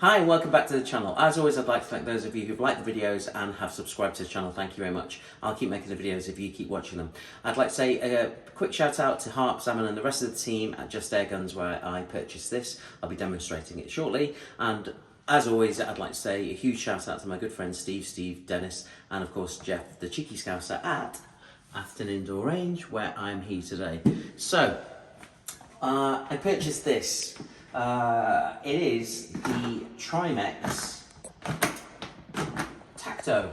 Hi and welcome back to the channel. As always, I'd like to thank those of you who've liked the videos and have subscribed to the channel. Thank you very much. I'll keep making the videos if you keep watching them. I'd like to say a quick shout out to Harp, Salmon and the rest of the team at Just Air Guns where I purchased this. I'll be demonstrating it shortly. And as always, I'd like to say a huge shout out to my good friends Steve, Dennis, and of course Jeff, the cheeky scouser at Afton Indoor Range, where I'm here today. So, I purchased this. It is the Trimex Tacto.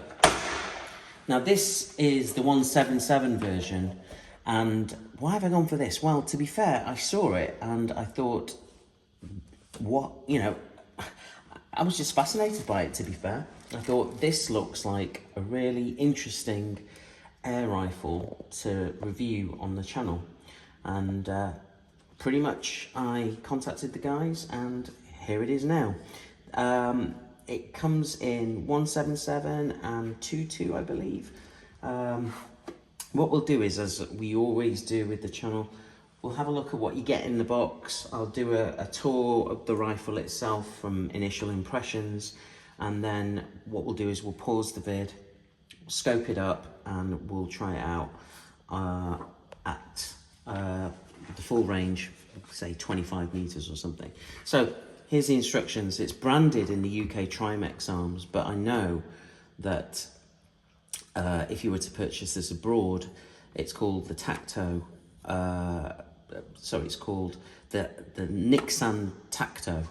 Now this is the 177 version, and why have I gone for this? Well, to be fair, I saw it and I thought, I was just fascinated by it, to be fair. I thought this looks like a really interesting air rifle to review on the channel, and pretty much I contacted the guys and here it is now. It comes in 177 and 22, I believe. What we'll do is, as we always do with the channel, we'll have a look at what you get in the box. I'll do a tour of the rifle itself from initial impressions, and then what we'll do is we'll pause the vid, scope it up, and we'll try it out at the full range, say 25 meters or something. So here's the instructions. It's branded in the UK Trimex arms, but I know that if you were to purchase this abroad, it's called the Tacto. It's called the Nixan Tacto,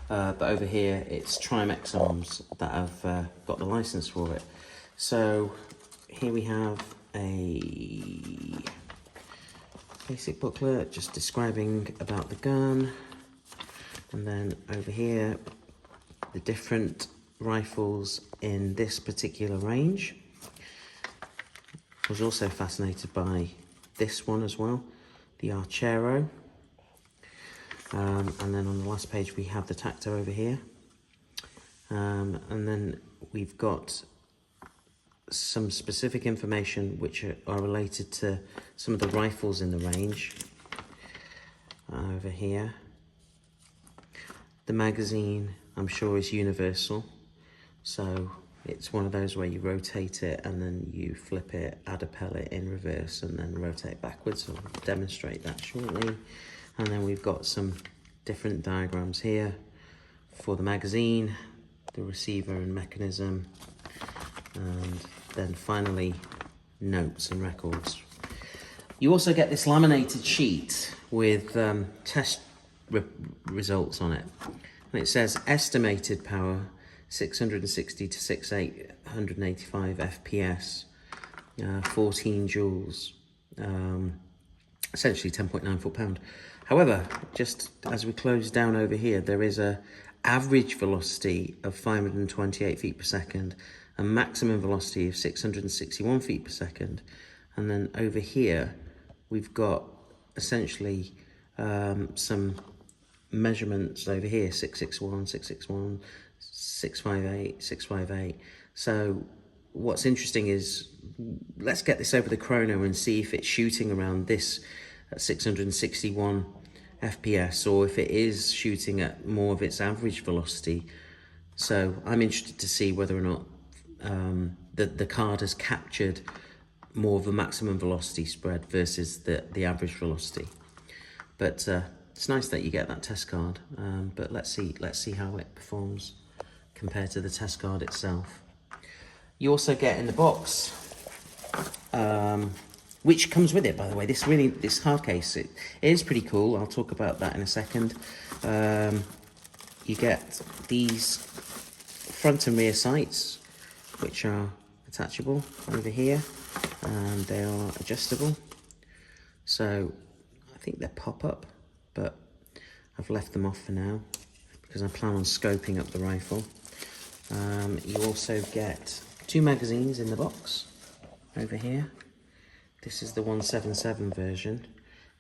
but over here it's Trimex arms that have got the license for it. So here we have a basic booklet just describing about the gun, and then over here the different rifles in this particular range. I was also fascinated by this one as well, the Archero, and then on the last page we have the Tacto over here, and then we've got some specific information which are related to some of the rifles in the range over here. The magazine, I'm sure, is universal, so it's one of those where you rotate it and then you flip it, add a pellet in reverse and then rotate backwards. I'll demonstrate that shortly. And then we've got some different diagrams here for the magazine, the receiver and mechanism, and then finally notes and records. You also get this laminated sheet with test results on it, and it says estimated power 660 to 685 FPS, 14 joules, essentially 10.9 foot-pound. However, just as we close down over here, there is a average velocity of 528 feet per second, a maximum velocity of 661 feet per second. And then over here, we've got essentially some measurements over here, 661, 661, 658, 658. So what's interesting is, let's get this over the chrono and see if it's shooting around this at 661 FPS, or if it is shooting at more of its average velocity. So I'm interested to see whether or not the card has captured more of a maximum velocity spread versus the average velocity. But it's nice that you get that test card, but let's see how it performs compared to the test card itself. You also get in the box, which comes with it, by the way, this hard case, it is pretty cool. I'll talk about that in a second. You get these front and rear sights, which are attachable over here, and they are adjustable. So I think they're pop-up, but I've left them off for now because I plan on scoping up the rifle. You also get two magazines in the box over here. This is the 177 version.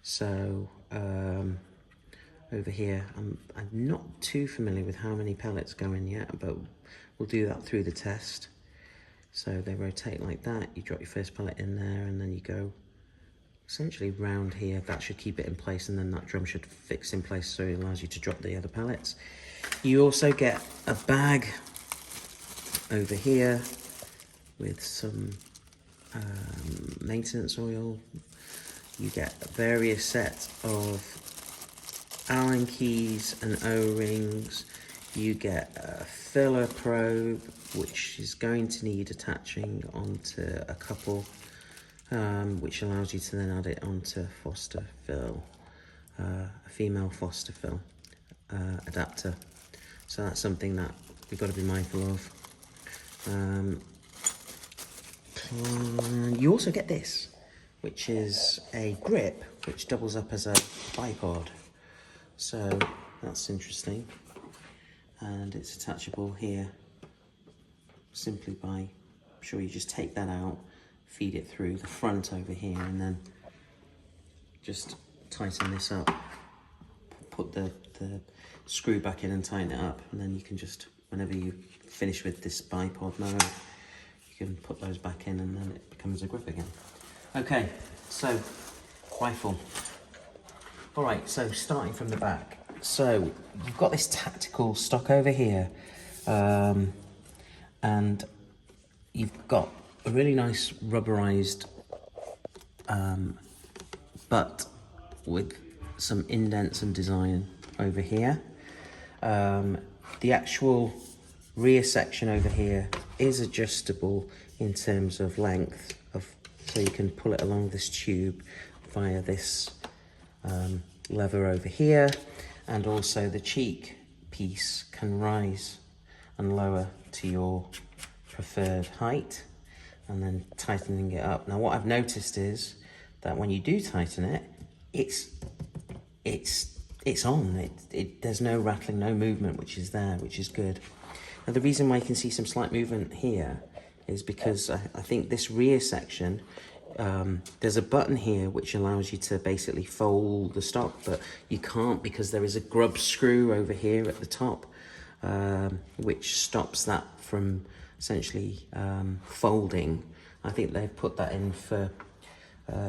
So over here, I'm not too familiar with how many pellets go in yet, but we'll do that through the test. So they rotate like that. You drop your first pellet in there, and then you go essentially round here. That should keep it in place, and then that drum should fix in place, so it allows you to drop the other pellets. You also get a bag over here with some maintenance oil. You get various sets of Allen keys and O-rings. You get a filler probe, which is going to need attaching onto a couple, which allows you to then add it onto Foster fill, a female Foster fill adapter. So that's something that we've got to be mindful of. You also get this, which is a grip which doubles up as a bipod. So that's interesting, and it's attachable here simply by, I'm sure you just take that out, feed it through the front over here, and then just tighten this up, put the screw back in and tighten it up, and then you can just, whenever you finish with this bipod mode, you can put those back in and then it becomes a grip again. Okay, so rifle. All right, so starting from the back. So you've got this tactical stock over here, and you've got a really nice rubberized butt with some indents and design over here. The actual rear section over here is adjustable in terms of length, so you can pull it along this tube via this lever over here, and also the cheek piece can rise and lower to your preferred height, and then tightening it up. Now what I've noticed is that when you do tighten it, it's on. There's no rattling, no movement, which is good. Now the reason why you can see some slight movement here is because I think this rear section, there's a button here which allows you to basically fold the stock, but you can't because there is a grub screw over here at the top, which stops that from essentially folding. I think they've put that in for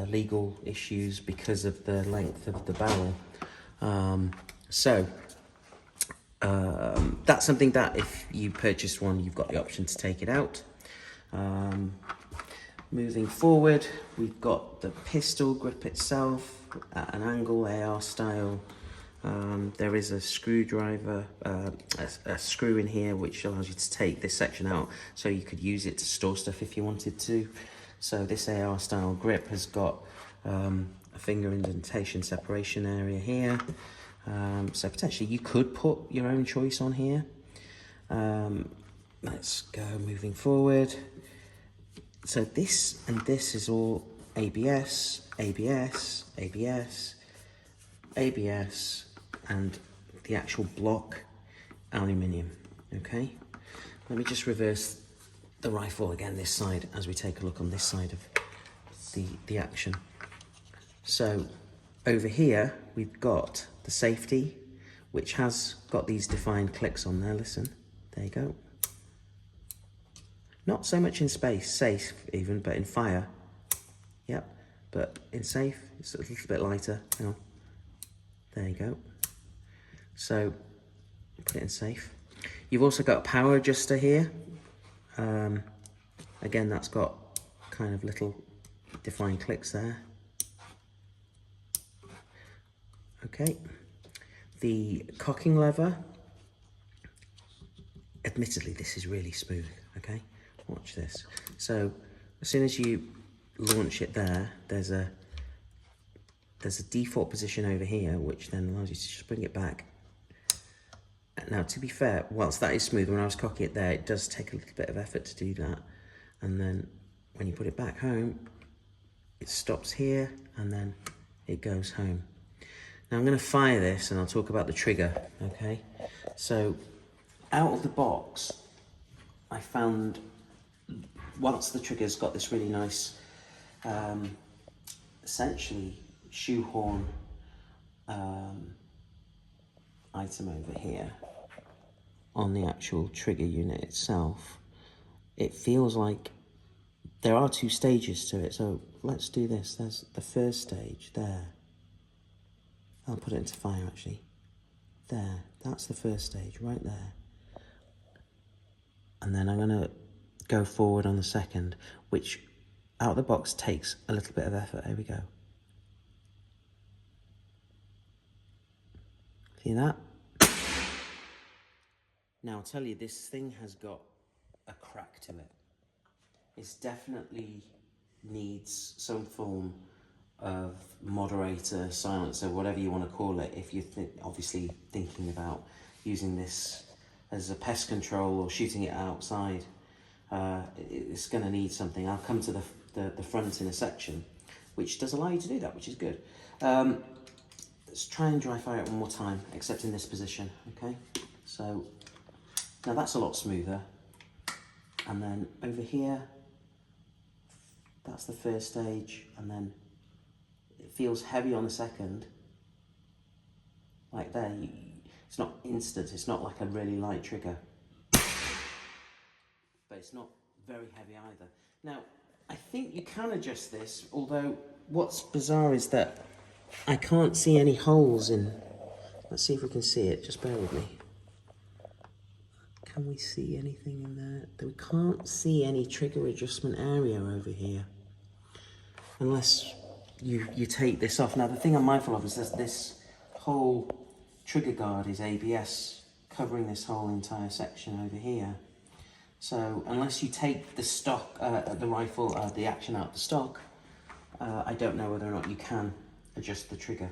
legal issues because of the length of the barrel. That's something that if you purchase one, you've got the option to take it out. Moving forward, we've got the pistol grip itself at an angle, AR style. There is a screwdriver, a screw in here which allows you to take this section out, so you could use it to store stuff if you wanted to. So this AR style grip has got a finger indentation separation area here. So potentially you could put your own choice on here. Let's go moving forward. So this and this is all ABS, ABS, ABS, ABS, and the actual block aluminium. Okay, let me just reverse the rifle again this side as we take a look on this side of the action. So over here we've got the safety, which has got these defined clicks on there. Listen, there you go. Not so much in safe even, but in fire. Yep, but in safe, it's a little bit lighter. Hang on. There you go. So, put it in safe. You've also got a power adjuster here. Again, that's got kind of little defined clicks there. Okay. The cocking lever. Admittedly, this is really smooth, okay? Watch this. So as soon as you launch it there, there's a default position over here, which then allows you to just bring it back. Now, to be fair, whilst that is smooth, when I was cocking it there, it does take a little bit of effort to do that. And then when you put it back home, it stops here and then it goes home. Now I'm going to fire this and I'll talk about the trigger, okay? So out of the box, I found, once the trigger's got this really nice, essentially shoehorn item over here on the actual trigger unit itself, it feels like there are two stages to it. So let's do this. There's the first stage there. I'll put it into fire actually. There that's the first stage right there. And then I'm gonna go forward on the second, which out of the box takes a little bit of effort. Here we go. See that? Now I'll tell you, this thing has got a crack to it. It's definitely needs some form of moderator, silencer, whatever you want to call it, if you're obviously thinking about using this as a pest control or shooting it outside. It's going to need something. I'll come to the front in a section, which does allow you to do that, which is good. Let's try and dry fire it one more time, except in this position, okay? So, now that's a lot smoother. And then over here, that's the first stage, and then it feels heavy on the second. Like there, it's not instant, it's not like a really light trigger. But it's not very heavy either. Now, I think you can adjust this, although what's bizarre is that I can't see any holes in. Let's see if we can see it, just bear with me. Can we see anything in there? We can't see any trigger adjustment area over here. Unless you take this off. Now the thing I'm mindful of is that this whole trigger guard is ABS, covering this whole entire section over here. So unless you take the stock, the rifle, the action out the stock, I don't know whether or not you can adjust the trigger.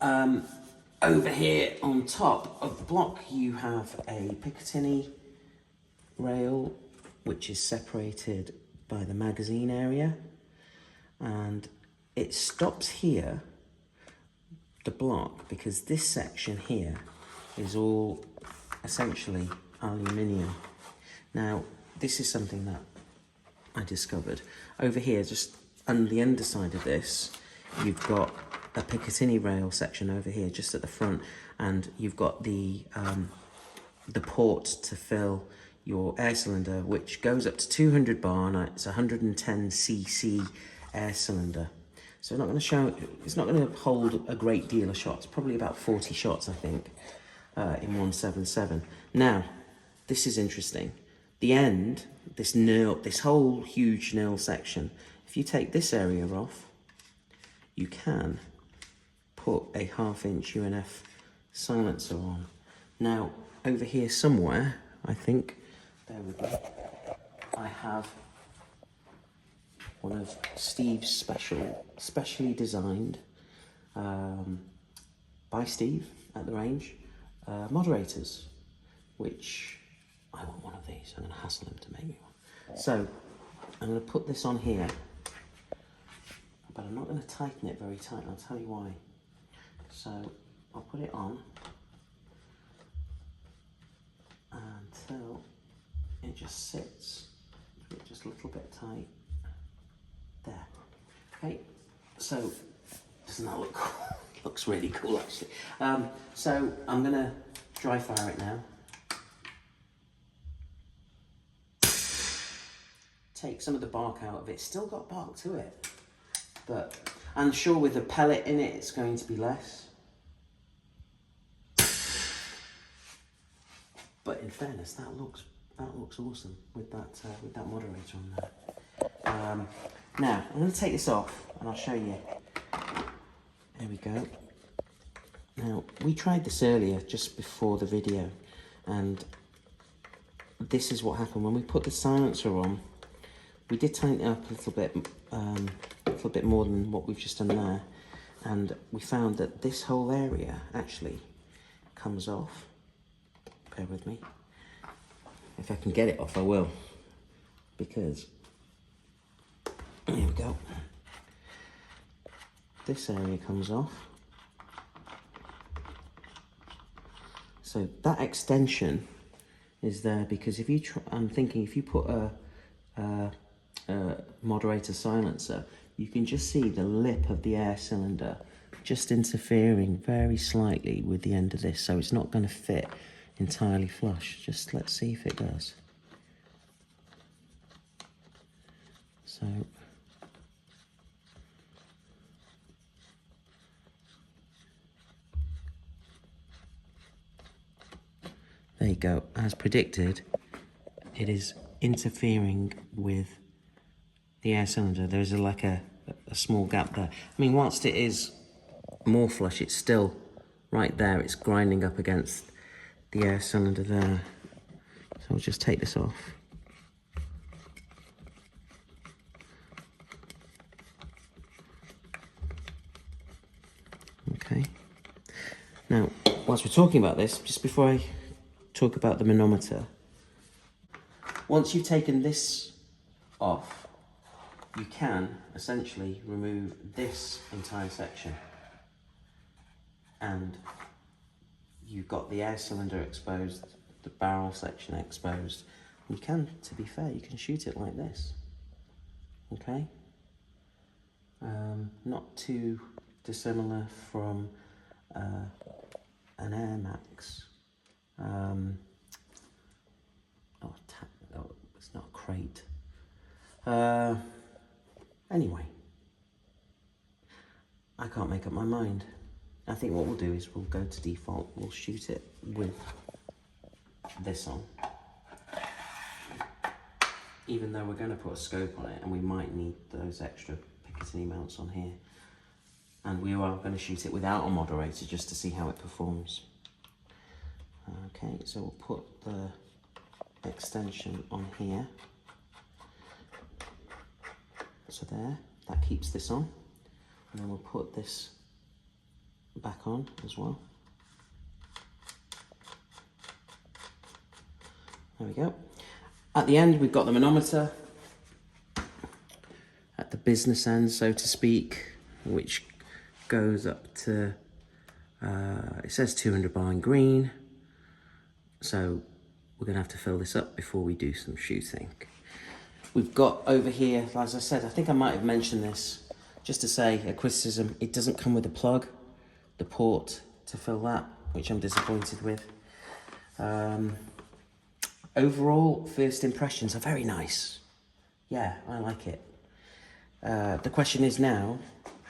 Over here on top of the block you have a Picatinny rail, which is separated by the magazine area, and it stops here, the block, because this section here is all essentially aluminium. Now this is something that I discovered. Over here, just on the underside of this, you've got a Picatinny rail section over here, just at the front, and you've got the port to fill your air cylinder, which goes up to 200 bar, and it's 110 cc air cylinder. So it's not going to hold a great deal of shots, probably about 40 shots, I think, in 177. Now, this is interesting. The end, this whole huge nil section, if you take this area off, you can put a 1/2 inch UNF silencer on. Now, over here somewhere, I think, bear with me, I have one of Steve's specially designed, by Steve at the range, moderators, which I want one of these. I'm going to hassle him to make me one. So I'm going to put this on here, but I'm not going to tighten it very tight. I'll tell you why. So I'll put it on until it just sits, just a little bit tight. There. Okay, so doesn't that look cool? Looks really cool actually. So I'm gonna dry fire it now. Take some of the bark out of it. It's still got bark to it, but I'm sure with a pellet in it, it's going to be less. But in fairness, that looks awesome with that moderator on there. Now I'm going to take this off and I'll show you. There we go. Now we tried this earlier, just before the video, and this is what happened when we put the silencer on. We did tighten it up a little bit more than what we've just done there, and we found that this whole area actually comes off. Bear with me. If I can get it off, I will, because there we go. This area comes off. So that extension is there because if you I'm thinking if you put a moderator silencer, you can just see the lip of the air cylinder just interfering very slightly with the end of this, so it's not going to fit entirely flush. Just let's see if it does. So There you go. As predicted, it is interfering with the air cylinder. There's like a small gap there. I mean, whilst it is more flush, it's still right there. It's grinding up against the air cylinder there. So I'll just take this off. Okay. Now, whilst we're talking about this, just before I talk about the manometer, once you've taken this off, you can essentially remove this entire section, and you've got the air cylinder exposed, the barrel section exposed. You can, to be fair, you can shoot it like this. Okay? Not too dissimilar from an Air Max. It's not a crate. Anyway, I can't make up my mind. I think what we'll do is we'll go to default. We'll shoot it with this on. Even though we're going to put a scope on it, and we might need those extra Picatinny mounts on here. And we are going to shoot it without a moderator just to see how it performs. Okay, so we'll put the extension on here. So there, that keeps this on. And then we'll put this back on as well. There we go. At the end, we've got the manometer at the business end, so to speak, which goes up to, it says 200 bar in green. So we're gonna have to fill this up before we do some shooting. We've got over here, as I said, I think I might have mentioned this, just to say a criticism, it doesn't come with a plug, the port to fill that, which I'm disappointed with. Overall, first impressions are very nice. Yeah, I like it. The question is now,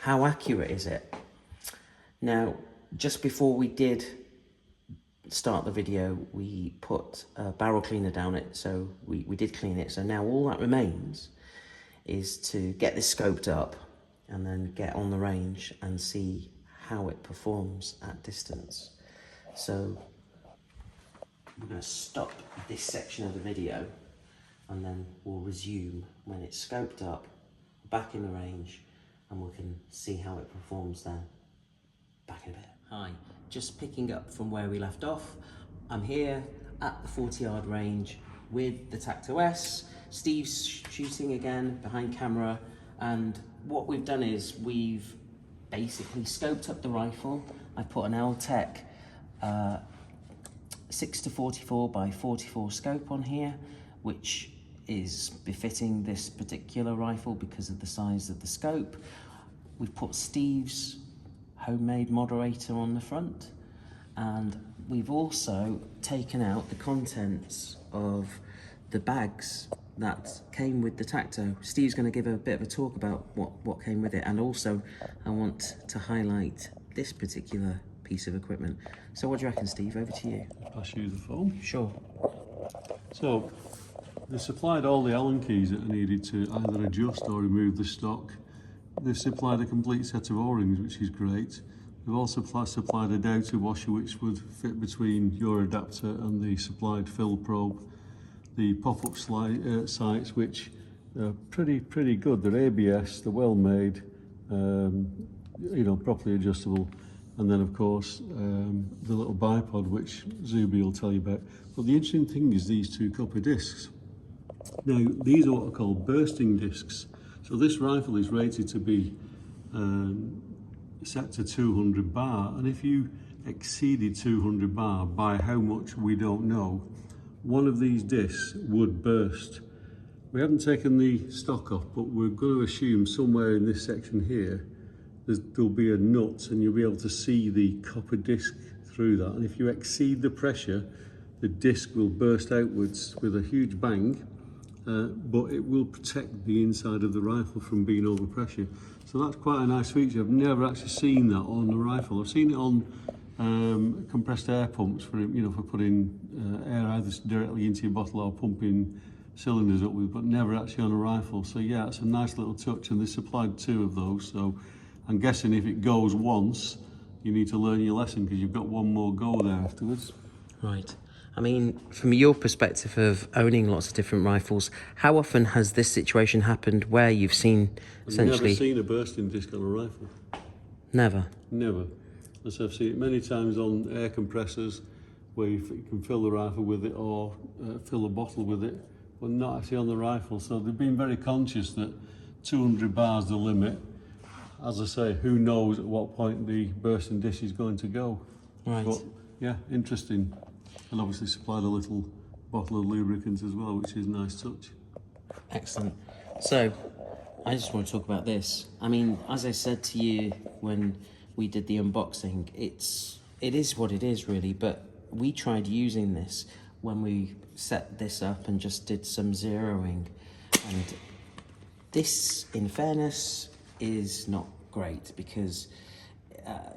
how accurate is it? Now, just before we did start the video, we put a barrel cleaner down it, so we did clean it. So now all that remains is to get this scoped up and then get on the range and see how it performs at distance. So we're going to stop this section of the video and then we'll resume when it's scoped up, back in the range, and we can see how it performs then. Back in a bit. Hi, just picking up from where we left off. I'm here at the 40-yard range with the Tacto-S. Steve's shooting again behind camera, and what we've done is we've basically scoped up the rifle. I put an L-Tech 6-44 by 44 scope on here, which is befitting this particular rifle because of the size of the scope. We've put Steve's homemade moderator on the front, and we've also taken out the contents of the bags that came with the Tacto. Steve's going to give a bit of a talk about what came with it, and also I want to highlight this particular piece of equipment. So what do you reckon, Steve? Over to you. Pass you the phone. Sure. So they supplied all the Allen keys that I needed to either adjust or remove the stock. They've supplied a complete set of O-rings, which is great. They've also supplied a Doughty washer which would fit between your adapter and the supplied fill probe. The pop-up sights, which are pretty good. They're ABS, they're well made, you know, properly adjustable. And then of course the little bipod, which Zuby will tell you about. But the interesting thing is these two copper discs. Now these are what are called bursting discs. So this rifle is rated to be set to 200 bar, and if you exceeded 200 bar by how much we don't know, one of these discs would burst. We haven't taken the stock off, but we're going to assume somewhere in this section here there'll be a nut, and you'll be able to see the copper disc through that, and if you exceed the pressure, the disc will burst outwards with a huge bang. But it will protect the inside of the rifle from being over pressure. So that's quite a nice feature. I've never actually seen that on the rifle. I've seen it on compressed air pumps for, you know, for putting air either directly into your bottle or pumping cylinders up with, but never actually on a rifle. So yeah, it's a nice little touch, and they supplied 2 of those. So I'm guessing if it goes once, you need to learn your lesson because you've got one more go there afterwards. Right. I mean, from your perspective of owning lots of different rifles, how often has this situation happened where you've seen essentially... I've never seen a bursting disc on a rifle. Never? Never. As I've seen it many times on air compressors where you can fill the rifle with it or fill a bottle with it, but not actually on the rifle. So they've been very conscious that 200 bars the limit. As I say, who knows at what point the bursting disc is going to go. Right. But yeah, interesting. And obviously supplied a little bottle of lubricant as well, which is a nice touch. Excellent. So, I just want to talk about this. I mean, as I said to you when we did the unboxing, it is what it is really, but we tried using this when we set this up and just did some zeroing, and this, in fairness, is not great because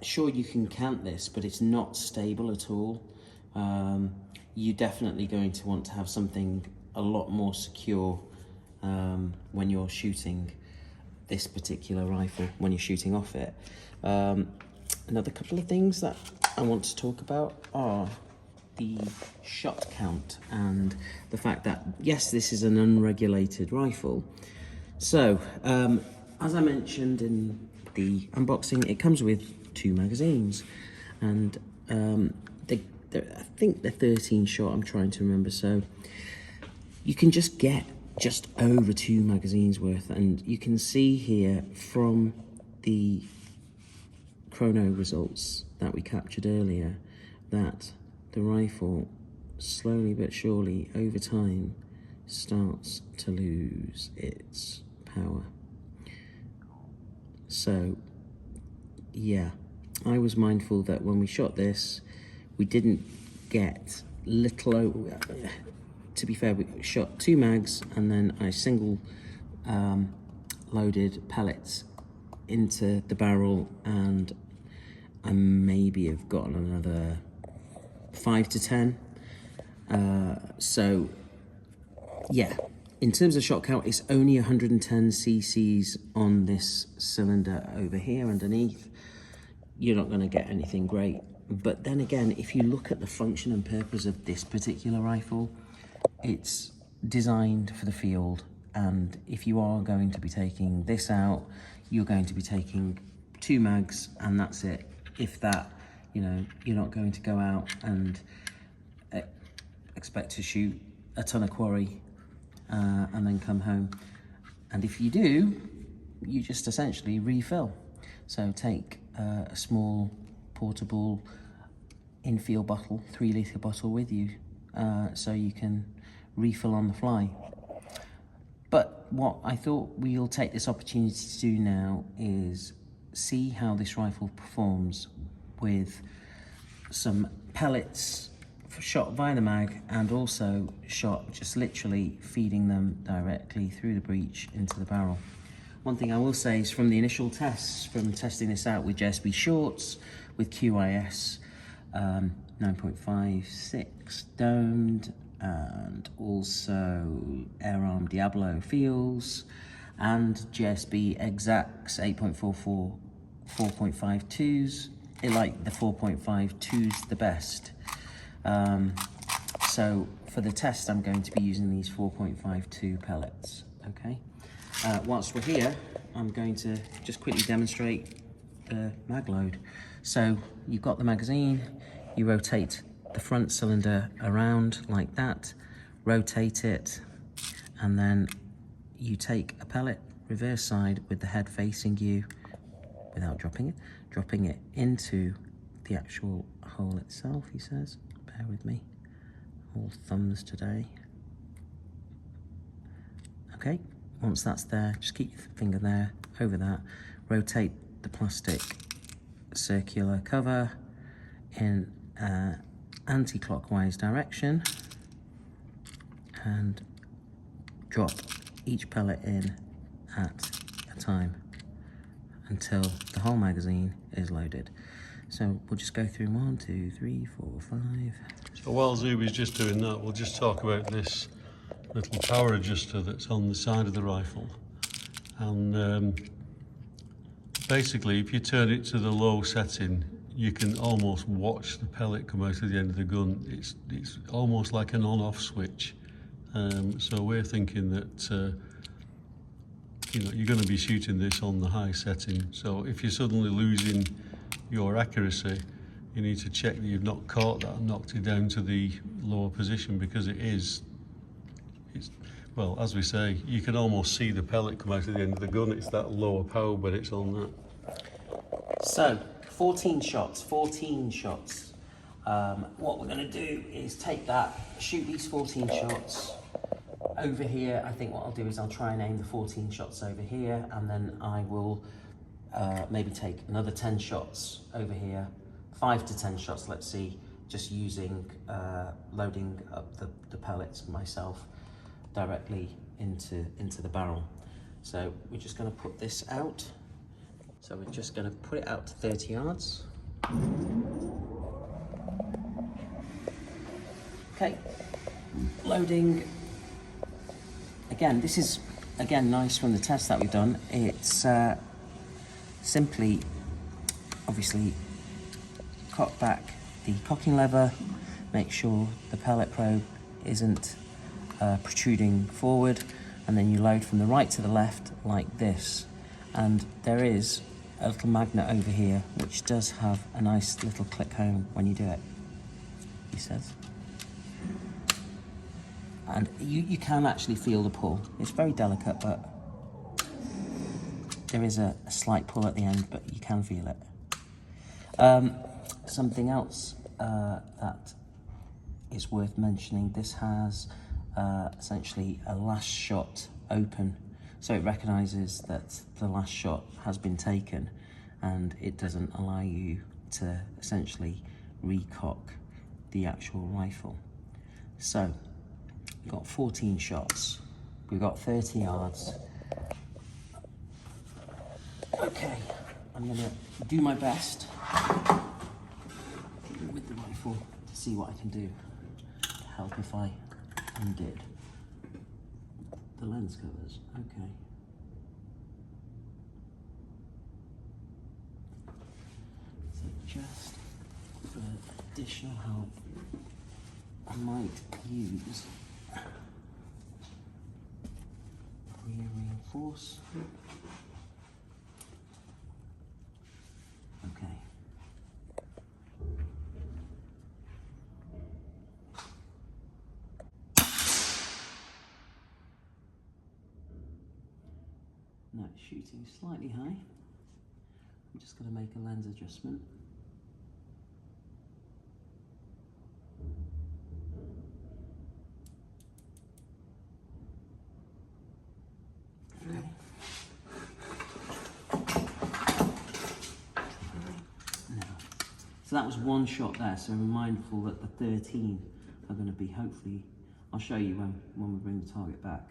sure, you can count this, but it's not stable at all. You're definitely going to want to have something a lot more secure when you're shooting this particular rifle, when you're shooting off it. Another couple of things that I want to talk about are the shot count and the fact that, yes, this is an unregulated rifle. So, as I mentioned in the unboxing, it comes with 2 magazines, and I think they're 13 shot, I'm trying to remember, so you can just get just over 2 magazines worth, and you can see here from the chrono results that we captured earlier that the rifle slowly but surely over time starts to lose its power. So yeah, I was mindful that when we shot this, we didn't get to be fair, we shot 2 mags and then I single loaded pellets into the barrel, and I maybe have gotten another 5 to 10. So yeah, in terms of shot count, it's only 110 cc's on this cylinder over here underneath. You're not going to get anything great. But then again, if you look at the function and purpose of this particular rifle, it's designed for the field, and if you are going to be taking this out, you're going to be taking 2 mags and that's it. If that, you know, you're not going to go out and expect to shoot a ton of quarry and then come home. And if you do, you just essentially refill. So take a small portable infield bottle, 3 litre bottle with you, so you can refill on the fly. But what I thought we'll take this opportunity to do now is see how this rifle performs with some pellets shot via the mag, and also shot just literally feeding them directly through the breech into the barrel. One thing I will say is from the initial tests, from testing this out with JSB shorts, with QIS 9.56 domed, and also Air Arm Diablo feels, and JSB Exacts 8.44 4.52s. I like the 4.52s the best. So for the test, I'm going to be using these 4.52 pellets, okay? Whilst we're here, I'm going to just quickly demonstrate the mag load. So you've got the magazine, you rotate the front cylinder around like that, rotate it, and then you take a pellet reverse side with the head facing you without dropping it into the actual hole itself, he says. Bear with me, all thumbs today. Okay, once that's there, just keep your finger there, over that, rotate the plastic circular cover in anti-clockwise direction and drop each pellet in at a time until the whole magazine is loaded. So we'll just go through 1, 2, 3, 4, 5. So while Zuby's just doing that, we'll just talk about this little power adjuster that's on the side of the rifle. And basically, if you turn it to the low setting, you can almost watch the pellet come out of the end of the gun. It's almost like an on-off switch. So we're thinking that you're going to be shooting this on the high setting. So if you're suddenly losing your accuracy, you need to check that you've not caught that and knocked it down to the lower position, because it's well, as we say, you can almost see the pellet come out of the end of the gun. It's that lower power, but it's on that. So 14 shots. What we're going to do is take that, shoot these 14 shots over here. I think what I'll do is I'll try and aim the 14 shots over here, and then I will maybe take another 10 shots over here, 5 to 10 shots, let's see, just using loading up the pellets myself directly into the barrel. So we're just going to put this out. So we're just going to put it out to 30 yards. Okay, loading. Again, this is nice from the test that we've done. It's simply, obviously, cock back the cocking lever, make sure the pellet probe isn't protruding forward, and then you load from the right to the left like this. And there is a little magnet over here which does have a nice little click home when you do it, he says. And you can actually feel the pull. It's very delicate, but there is a slight pull at the end, but you can feel it. Something else that is worth mentioning, this has essentially a last shot open. So it recognises that the last shot has been taken, and it doesn't allow you to essentially recock the actual rifle. So we've got 14 shots, we've got 30 yards. Okay, I'm gonna do my best with the rifle to see what I can do to help if I undid the lens covers. Okay. So just for additional help, I might use reinforce. Okay. Now it's shooting slightly high. I'm just going to make a lens adjustment. Okay. Now, so that was one shot there, so we're mindful that the 13 are going to be, hopefully, I'll show you when we bring the target back.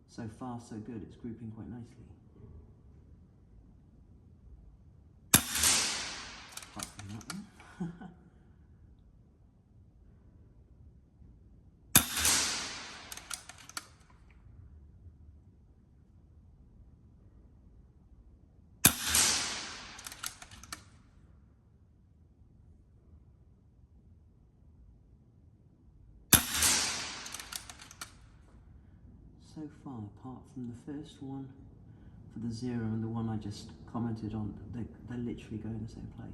So far, so good. It's grouping quite nicely. Apart from that one. So far, apart from the first one for the 0 and the one I just commented on, they literally go in the same place.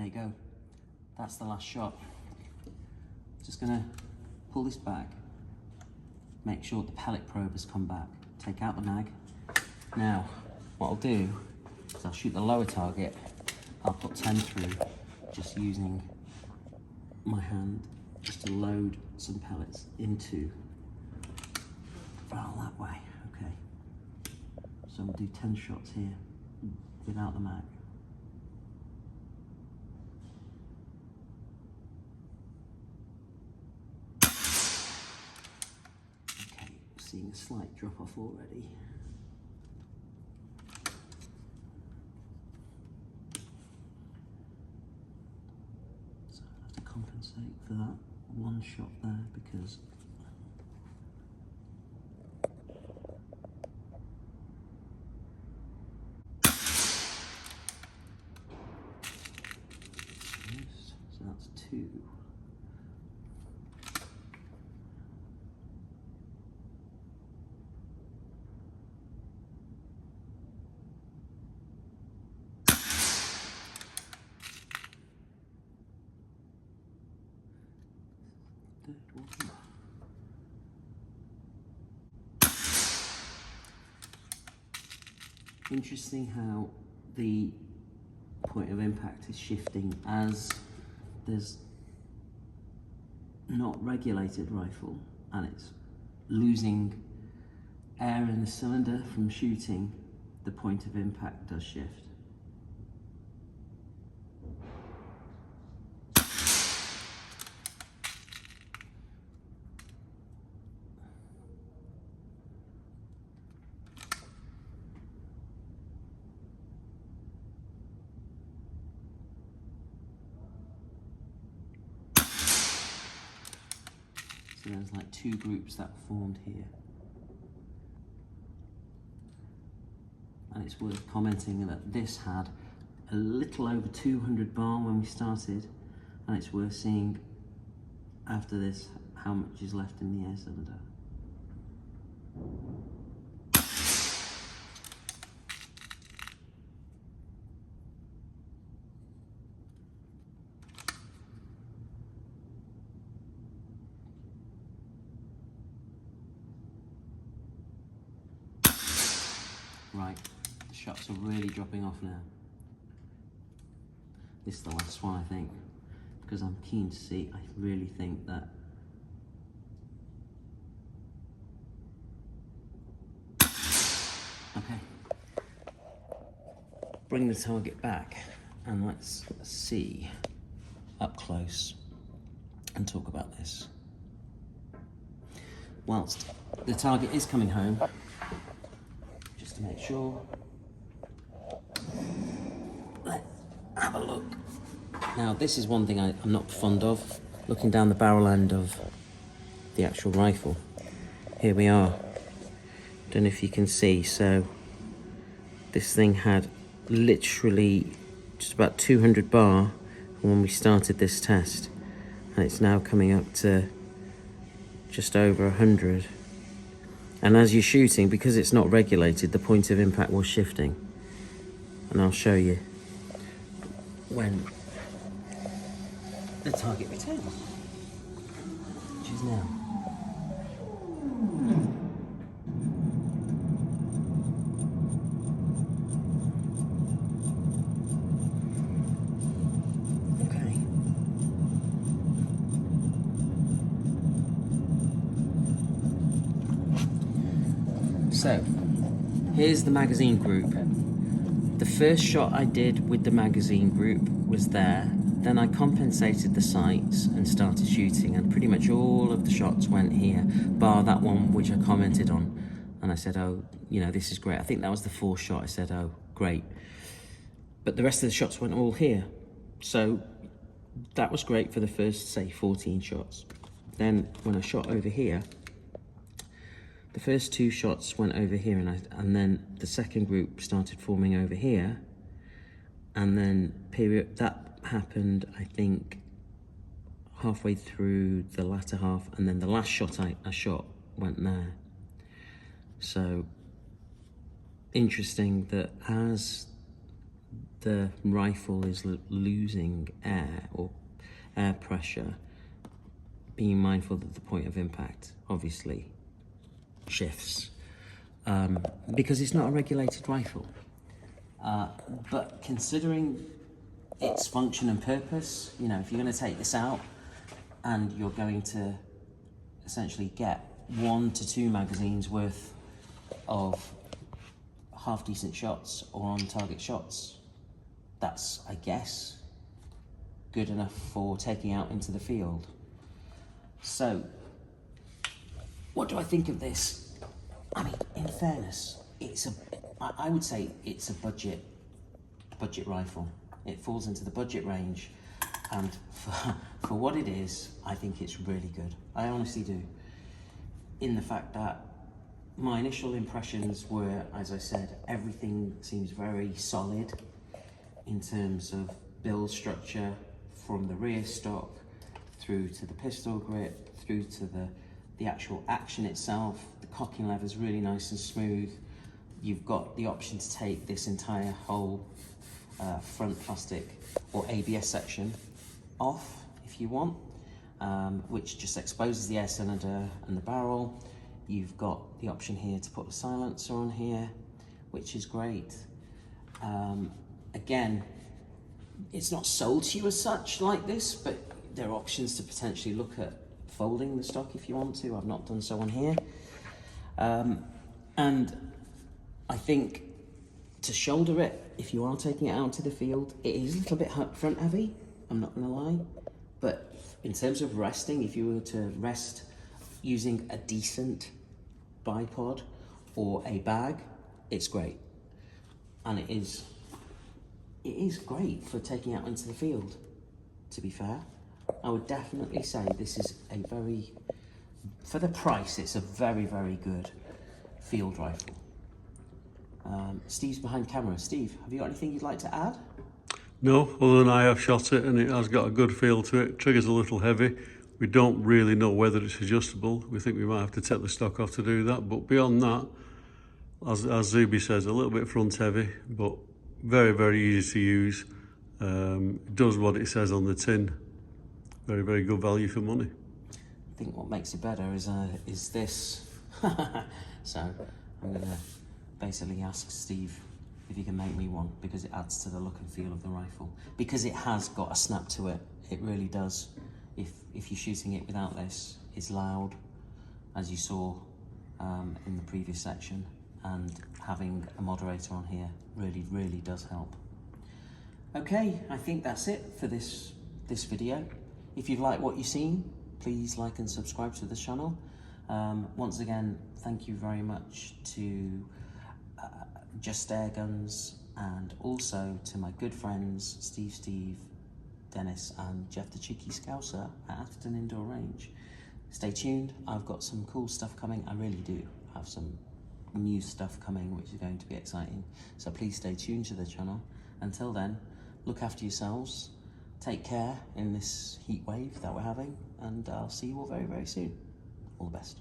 there you go. That's the last shot. Just gonna pull this back, make sure the pellet probe has come back, take out the mag. Now, what I'll do is I'll shoot the lower target. I'll put 10 through, just using my hand, just to load some pellets into the barrel that way. Okay. So we'll do 10 shots here without the mag. Okay, seeing a slight drop off already. So I'll have to compensate for that one shot there because so that's 2. Third one. Interesting how the point of impact is shifting as there's not regulated rifle and it's losing air in the cylinder from shooting. The point of impact does shift. So there's like 2 groups that formed here. And it's worth commenting that this had a little over 200 bar when we started, and it's worth seeing after this how much is left in the air cylinder. Right, the shots are really dropping off now. This is the last one, I think, because I'm keen to see. I really think that okay. Bring the target back and let's see up close and talk about this. Whilst the target is coming home, to make sure. Let's have a look. Now, this is one thing I'm not fond of, looking down the barrel end of the actual rifle. Here we are. Don't know if you can see. So this thing had literally just about 200 bar when we started this test, and it's now coming up to just over 100. And as you're shooting, because it's not regulated, the point of impact was shifting. And I'll show you when the target returns, which is now. Okay. So, here's the magazine group. The first shot I did with the magazine group was there. Then I compensated the sights and started shooting, and pretty much all of the shots went here, bar that one which I commented on. And I said, oh, you know, this is great. I think that was the 4th shot. I said, oh, great. But the rest of the shots went all here. So that was great for the first, say, 14 shots. Then when I shot over here, the first 2 shots went over here, and then the second group started forming over here, and then that happened, I think, halfway through the latter half, and then the last shot I shot went there. So interesting that as the rifle is losing air or air pressure, being mindful that the point of impact obviously shifts, because it's not a regulated rifle. But considering its function and purpose, you know, if you're going to take this out and you're going to essentially get 1 to 2 magazines worth of half decent shots or on target shots, that's, I guess, good enough for taking out into the field. So, what do I think of this? I mean, in fairness, I would say it's a budget rifle. It falls into the budget range, and for what it is, I think it's really good. I honestly do. In the fact that my initial impressions were, as I said, everything seems very solid in terms of build structure, from the rear stock through to the pistol grip, through to the actual action itself. The cocking lever is really nice and smooth. You've got the option to take this entire whole front plastic or ABS section off if you want, which just exposes the air cylinder and the barrel. You've got the option here to put the silencer on here, which is great. Again, it's not sold to you as such like this, but there are options to potentially look at folding the stock if you want to. I've not done so on here. And I think to shoulder it, if you are taking it out to the field, it is a little bit front heavy, I'm not gonna lie. But in terms of resting, if you were to rest using a decent bipod or a bag, it's great. And it is great for taking out into the field, to be fair. I would definitely say this is for the price, it's a very, very good field rifle. Steve's behind camera. Steve, have you got anything you'd like to add? No, other than I have shot it and it has got a good feel to it. Trigger's a little heavy. We don't really know whether it's adjustable. We think we might have to take the stock off to do that. But beyond that, as Zuby says, a little bit front heavy, but very, very easy to use. It does what it says on the tin. Very, very good value for money. I think what makes it better is this. So I'm gonna basically ask Steve if he can make me one, because it adds to the look and feel of the rifle. Because it has got a snap to it, it really does. If you're shooting it without this, it's loud, as you saw in the previous section, and having a moderator on here really, really does help. Okay, I think that's it for this video. If you've liked what you've seen, please like and subscribe to the channel. Once again, thank you very much to Just Air Guns, and also to my good friends Steve, Dennis and Jeff the Cheeky Scouser at Atherton Indoor Range. Stay tuned, I've got some cool stuff coming. I really do have some new stuff coming, which is going to be exciting. So please stay tuned to the channel. Until then, look after yourselves, take care in this heat wave that we're having, and I'll see you all very, very soon. All the best.